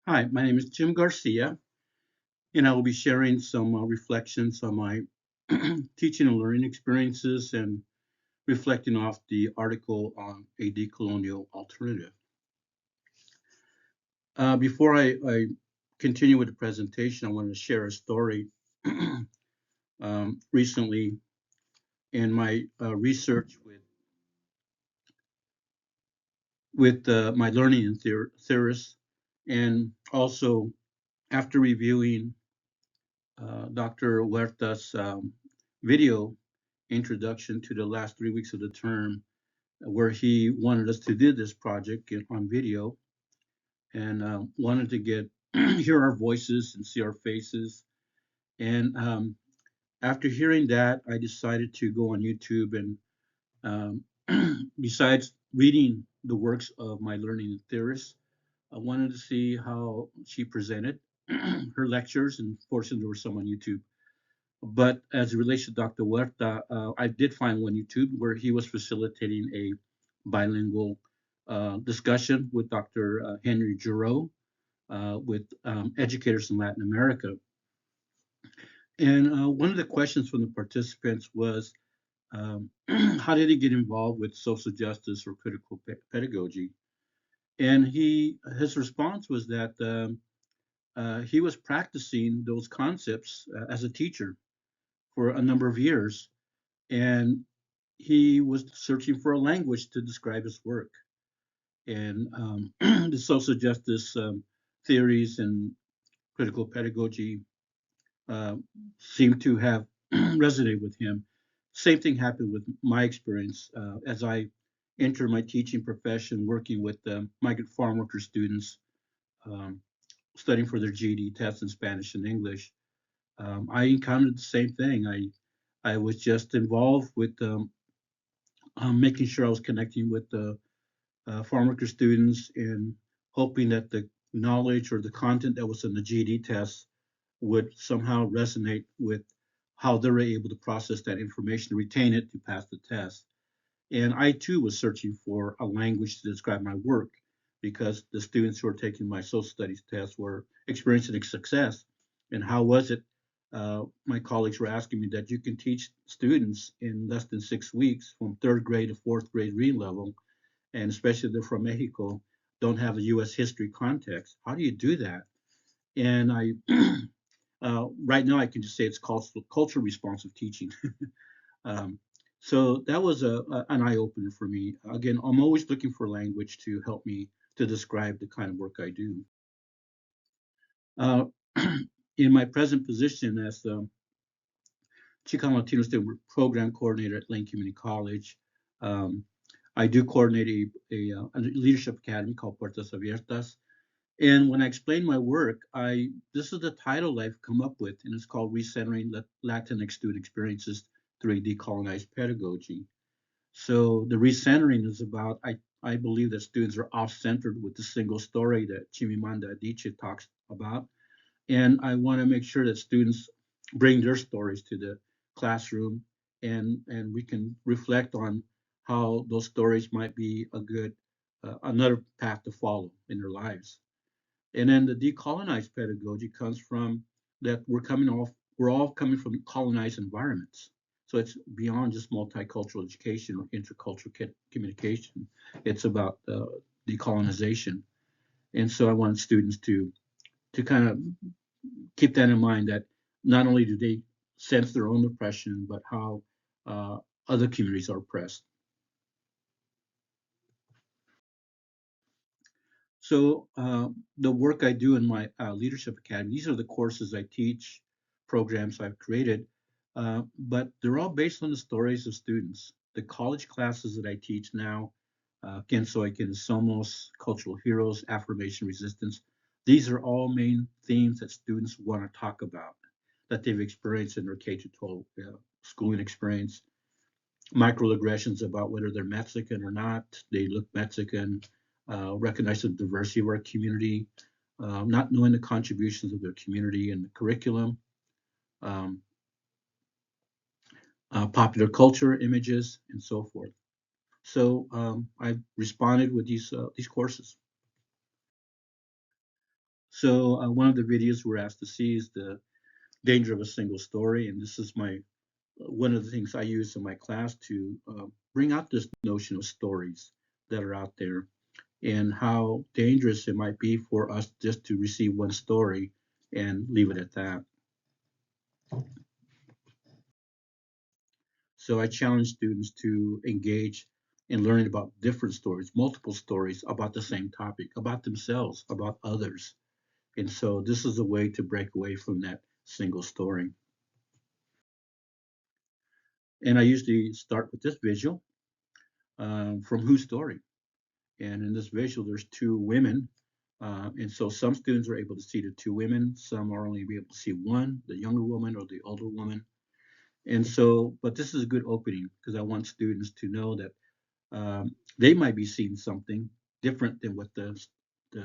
Hi, my name is Jim Garcia, and I will be sharing some reflections on my teaching and learning experiences and reflecting off the article on a decolonial alternative. Before I continue with the presentation, I want to share a story. Recently, in my research with my learning and theorists, and also after reviewing Dr. Huerta's video introduction to the last 3 weeks of the term, where he wanted us to do this project on video and wanted to get hear our voices and see our faces. And after hearing that, I decided to go on YouTube and besides reading the works of my learning theorist, I wanted to see how she presented her lectures, and fortunately there were some on YouTube. But as it relates to Dr. Huerta, I did find one YouTube where he was facilitating a bilingual discussion with Dr. Henry Giroux with educators in Latin America. And one of the questions from the participants was, how did he get involved with social justice or critical pedagogy? And his response was that he was practicing those concepts as a teacher for a number of years, and he was searching for a language to describe his work. And the social justice theories and critical pedagogy uh, seemed to have resonated with him. Same thing happened with my experience as I entered my teaching profession, working with migrant farm worker students, um, studying for their GED tests in Spanish and English. I encountered the same thing. I was just involved with making sure I was connecting with the farm worker students and hoping that the knowledge or the content that was in the GED test would somehow resonate with how they were able to process that information to retain it to pass the test. And I too was searching for a language to describe my work because the students who were taking my social studies test were experiencing success. And how was it? My colleagues were asking me that you can teach students in less than 6 weeks from third grade to fourth grade reading level, and especially if they're from Mexico, don't have a U.S. history context. How do you do that? And I, right now, I can just say it's called culture responsive teaching. um, so that was an eye opener for me. Again, I'm always looking for language to help me to describe the kind of work I do. Uh, in my present position as the Chicano Latino Student Program Coordinator at Lane Community College, um, I do coordinate a leadership academy called Puertas Abiertas. And when I explain my work, I this is the title I've come up with, and it's called Recentering Latinx Student Experiences Through a Decolonized Pedagogy. So the recentering is about I believe that students are off-centered with the single story that Chimamanda Adichie talks about, and I want to make sure that students bring their stories to the classroom, and we can reflect on how those stories might be a good another path to follow in their lives. And then the decolonized pedagogy comes from that we're all coming from colonized environments. So it's beyond just multicultural education or intercultural communication. It's about decolonization. And so I want students to kind of keep that in mind, that not only do they sense their own oppression, but how uh, other communities are oppressed. So the work I do in my leadership academy, these are the courses I teach, programs I've created, but they're all based on the stories of students. The college classes that I teach now, Kenso Aiken Somos, Cultural Heroes, Affirmation Resistance, these are all main themes that students want to talk about, that they've experienced in their K to 12 schooling experience. Microaggressions about whether they're Mexican or not, they look Mexican, recognize the diversity of our community, not knowing the contributions of their community in the curriculum, um, popular culture images, and so forth. So I responded with these courses. So one of the videos we're asked to see is the danger of a single story, and this is my one of the things I use in my class to bring out this notion of stories that are out there and how dangerous it might be for us just to receive one story and leave it at that. So I challenge students to engage in learning about different stories, multiple stories about the same topic, about themselves, about others. And so this is a way to break away from that single story. And I usually start with this visual from Whose Story. And in this visual, there's two women. And so some students are able to see the two women. Some are only able to see one, the younger woman or the older woman. And so, but this is a good opening because I want students to know that they might be seeing something different than what the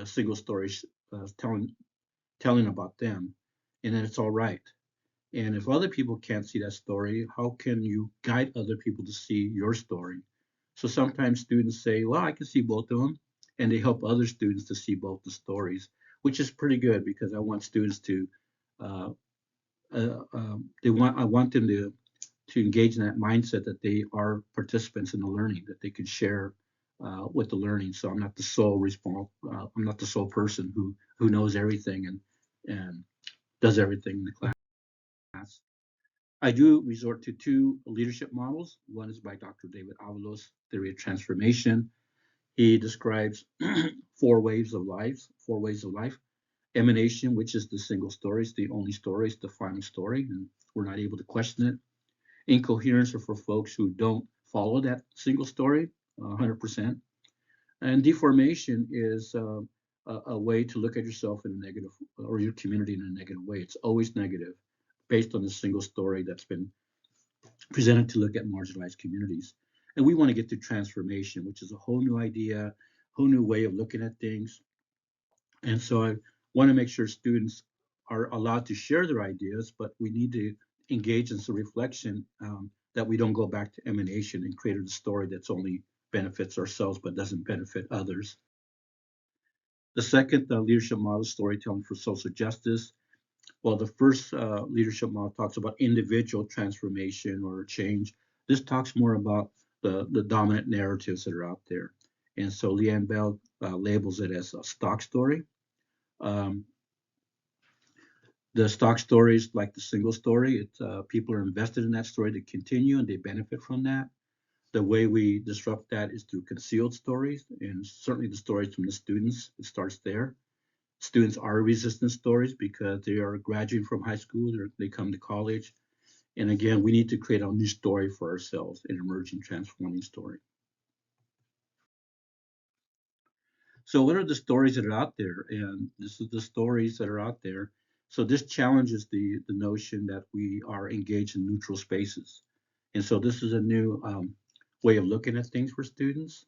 single story telling about them, and then it's all right. And if other people can't see that story, how can you guide other people to see your story? So sometimes students say, well, I can see both of them, and they help other students to see both the stories, which is pretty good because I want students to uh, I want them to engage in that mindset that they are participants in the learning, that they can share with the learning. So I'm not the sole I'm not the sole person who knows everything and does everything in the class. I do resort to two leadership models. One is by Dr. David Avalos, Theory of Transformation. He describes four ways of life. Emanation, which is the single story, is the only story, is the final story, and we're not able to question it. Incoherence are for folks who don't follow that single story 100%. And deformation is a way to look at yourself in a negative or your community in a negative way. It's always negative based on the single story that's been presented to look at marginalized communities. And we want to get to transformation, which is a whole new idea, whole new way of looking at things. And so I want to make sure students are allowed to share their ideas, but we need to engage in some reflection that we don't go back to emanation and create a story that's only benefits ourselves but doesn't benefit others. The second leadership model is storytelling for social justice. While the first leadership model talks about individual transformation or change, this talks more about the dominant narratives that are out there. And so Leanne Bell labels it as a stock story. Um, the stock stories, like the single story, people are invested in that story to continue and they benefit from that. The way we disrupt that is through concealed stories, and certainly the stories from the students. It starts there. Students are resistant stories because they are graduating from high school, they come to college. And again, we need to create a new story for ourselves, an emerging, transforming story. So, what are the stories that are out there? And this is the stories that are out there. So, this challenges the notion that we are engaged in neutral spaces. And so, this is a new way of looking at things for students.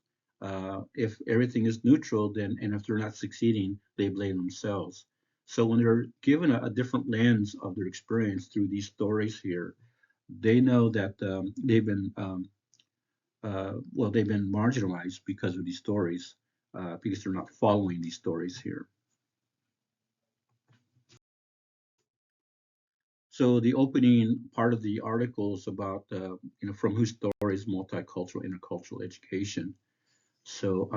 If everything is neutral, then and if they're not succeeding, they blame themselves. So, when they're given a different lens of their experience through these stories here, they know that they've been marginalized because of these stories, because they're not following these stories here. So the opening part of the article is about, from Whose Stories, multicultural, intercultural education. So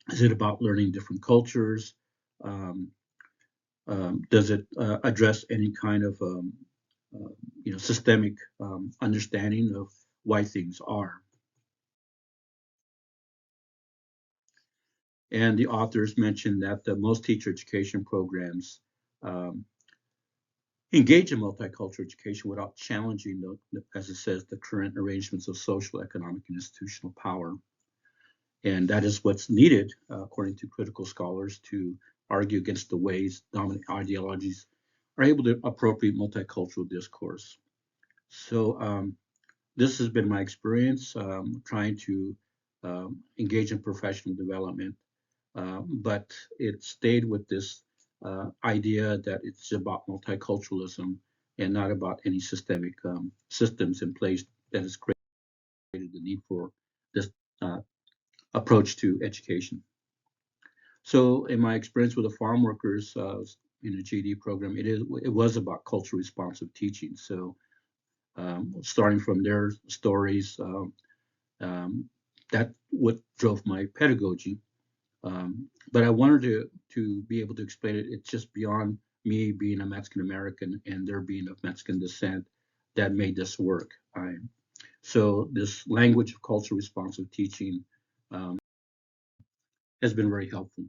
is it about learning different cultures? Um, does it address any kind of, systemic understanding of why things are? And the authors mentioned that the most teacher education programs um, engage in multicultural education without challenging, as it says, the current arrangements of social, economic, and institutional power. And that is what's needed, according to critical scholars, to argue against the ways dominant ideologies are able to appropriate multicultural discourse. So this has been my experience trying to engage in professional development, but it stayed with this idea that it's about multiculturalism and not about any systemic systems in place that has created the need for this uh, approach to education. So in my experience with the farm workers in the GD program, it was about culturally responsive teaching. So starting from their stories, that what drove my pedagogy. But I wanted to be able to explain it. It's just beyond me being a Mexican American and their being of Mexican descent that made this work. So this language of culture responsive teaching um, has been very helpful.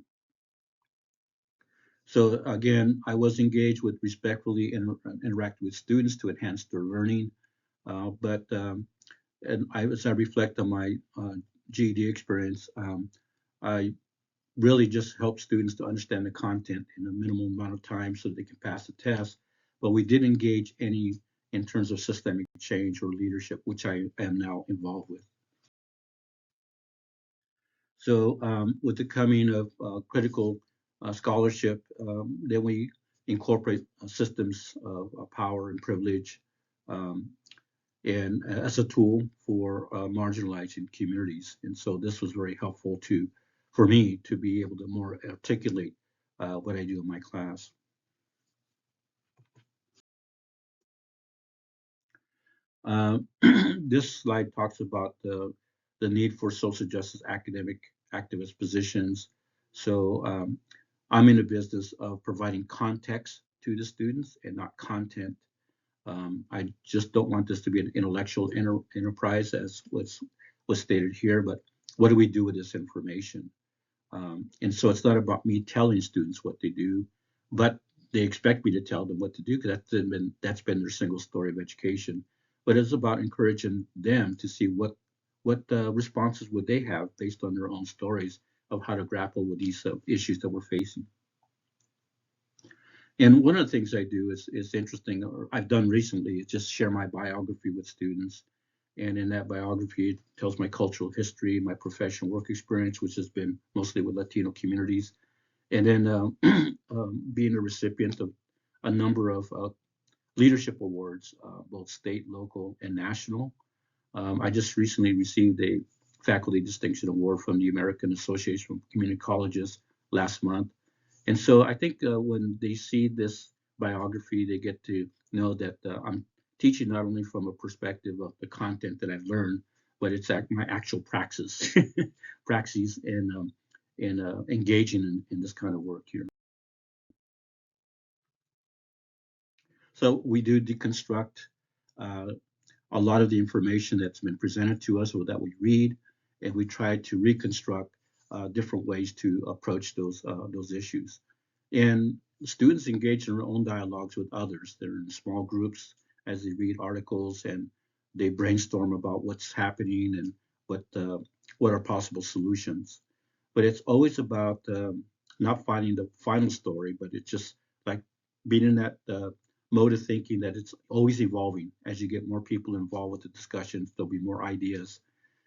So again, I was engaged with respectfully interact with students to enhance their learning. But and as I reflect on my GED experience, I really just help students to understand the content in a minimal amount of time so that they can pass the test. But we did engage any in terms of systemic change or leadership, which I am now involved with. So with the coming of critical scholarship, then we incorporate systems of power and privilege um, and as a tool for marginalizing communities. And so this was very helpful for me to be able to more articulate what I do in my class. Uh, this slide talks about the need for social justice academic activist positions. So I'm in the business of providing context to the students and not content. I just don't want this to be an intellectual enterprise, as was stated here, but what do we do with this information? And so it's not about me telling students what they do, but they expect me to tell them what to do because that's been their single story of education. But it's about encouraging them to see what responses would they have based on their own stories of how to grapple with these issues that we're facing. And one of the things I do is interesting, or I've done recently, is just share my biography with students. And in that biography, it tells my cultural history, my professional work experience, which has been mostly with Latino communities, and then being a recipient of a number of leadership awards, both state, local, and national. I just recently received a faculty distinction award from the American Association of Community Colleges last month. And so I think when they see this biography, they get to know that I'm teaching not only from a perspective of the content that I've learned, but it's my actual praxis, praxis in engaging in this kind of work here. So we do deconstruct uh, a lot of the information that's been presented to us or that we read, and we try to reconstruct different ways to approach those issues. And students engage in their own dialogues with others. They're in small groups as they read articles and they brainstorm about what's happening and what are possible solutions. But it's always about not finding the final story, but it's just like being in that mode of thinking that it's always evolving. As you get more people involved with the discussions, there'll be more ideas.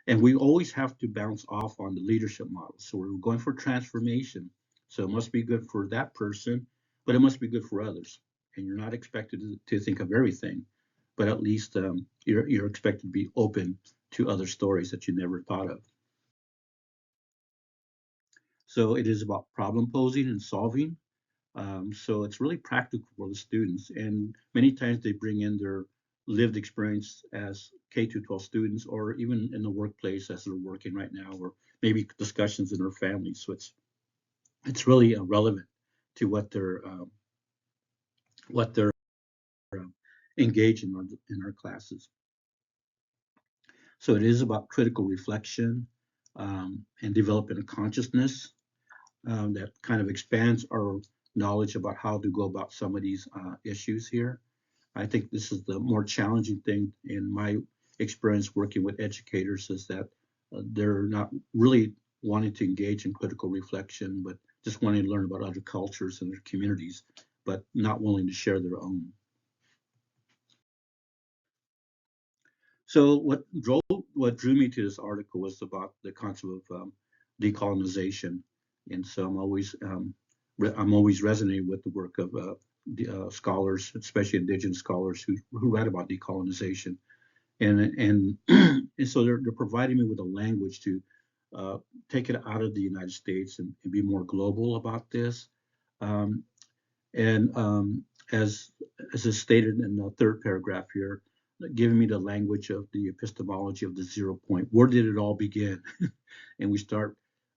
And we always have to bounce off on the leadership model. So we're going for transformation. So it must be good for that person, but it must be good for others. And you're not expected to think of everything, but at least you're expected to be open to other stories that you never thought of. So it is about problem posing and solving. So it's really practical for the students. And many times they bring in their lived experience as K to 12 students, or even in the workplace as they're working right now, or maybe discussions in their families. So it's really relevant to what they're engaged in our classes. So it is about critical reflection and developing a consciousness that kind of expands our knowledge about how to go about some of these issues here. I think this is the more challenging thing in my experience working with educators is that they're not really wanting to engage in critical reflection, but just wanting to learn about other cultures and their communities, but not willing to share their own. So what drew me to this article was about the concept of decolonization, and so I'm always resonating with the work of scholars, especially indigenous scholars who write about decolonization, and and so they're providing me with a language to uh, take it out of the United States and be more global about this. Um, and as as is stated in the third paragraph here, giving me the language of the epistemology of the 0 point. Where did it all begin? And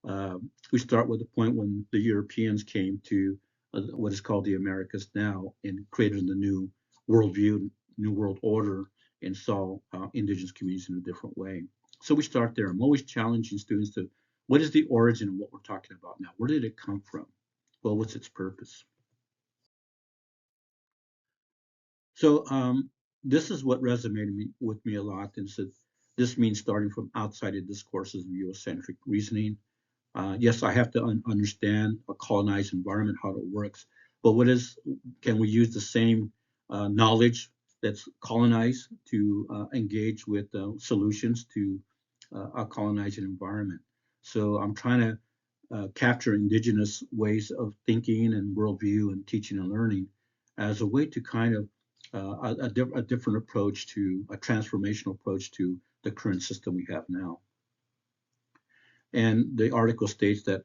uh, we start with the point when the Europeans came to what is called the Americas now and created the new worldview, new world order, and saw indigenous communities in a different way. So we start there. I'm always challenging students to what is the origin of what we're talking about now? Where did it come from? Well, what's its purpose? So this is what resonated with me a lot, and said this means starting from outside of discourses of Eurocentric reasoning. Yes, I have to understand a colonized environment, how it works, but can we use the same knowledge that's colonized to engage with solutions to a colonized environment? So I'm trying to capture indigenous ways of thinking and worldview and teaching and learning as a way to kind of a different approach to a transformational approach to the current system we have now. And the article states that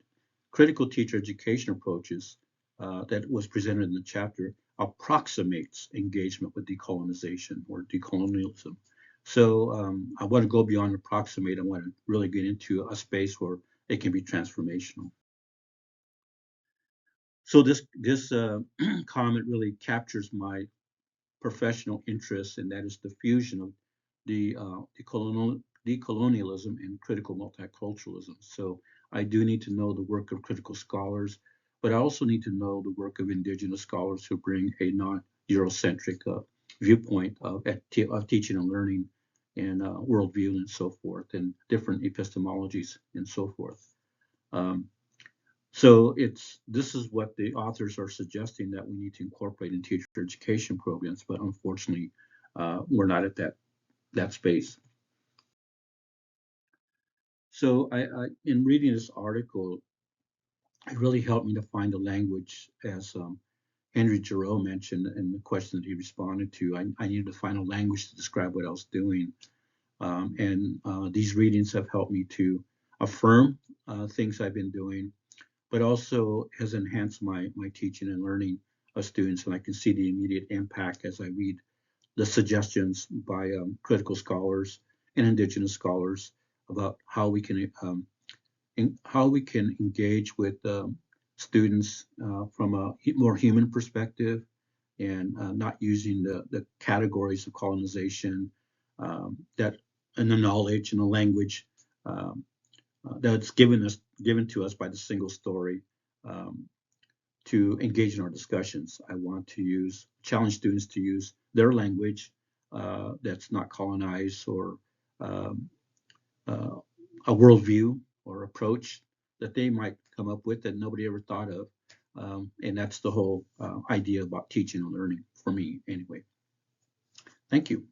critical teacher education approaches that was presented in the chapter approximates engagement with decolonization or decolonialism. So I want to go beyond approximate. I want to really get into a space where it can be transformational. So this comment really captures my professional interest, and that is the fusion of decolonialism and critical multiculturalism. So I do need to know the work of critical scholars, but I also need to know the work of indigenous scholars who bring a non-Eurocentric viewpoint of teaching and learning and worldview and so forth, and different epistemologies and so forth. Um, so this is what the authors are suggesting that we need to incorporate in teacher education programs, but unfortunately, we're not at that space. So in reading this article, it really helped me to find a language, as Henry Giroux mentioned in the question that he responded to. I needed to find a language to describe what I was doing, and these readings have helped me to affirm things I've been doing, but also has enhanced my teaching and learning of students. And I can see the immediate impact as I read the suggestions by critical scholars and indigenous scholars about how we can engage with students from a more human perspective and not using the categories of colonization that and the knowledge and the language um, that's given to us by the single story um, to engage in our discussions. I want to challenge students to use their language that's not colonized or um, uh, a worldview or approach that they might come up with that nobody ever thought of. And that's the whole idea about teaching and learning for me, anyway. Thank you.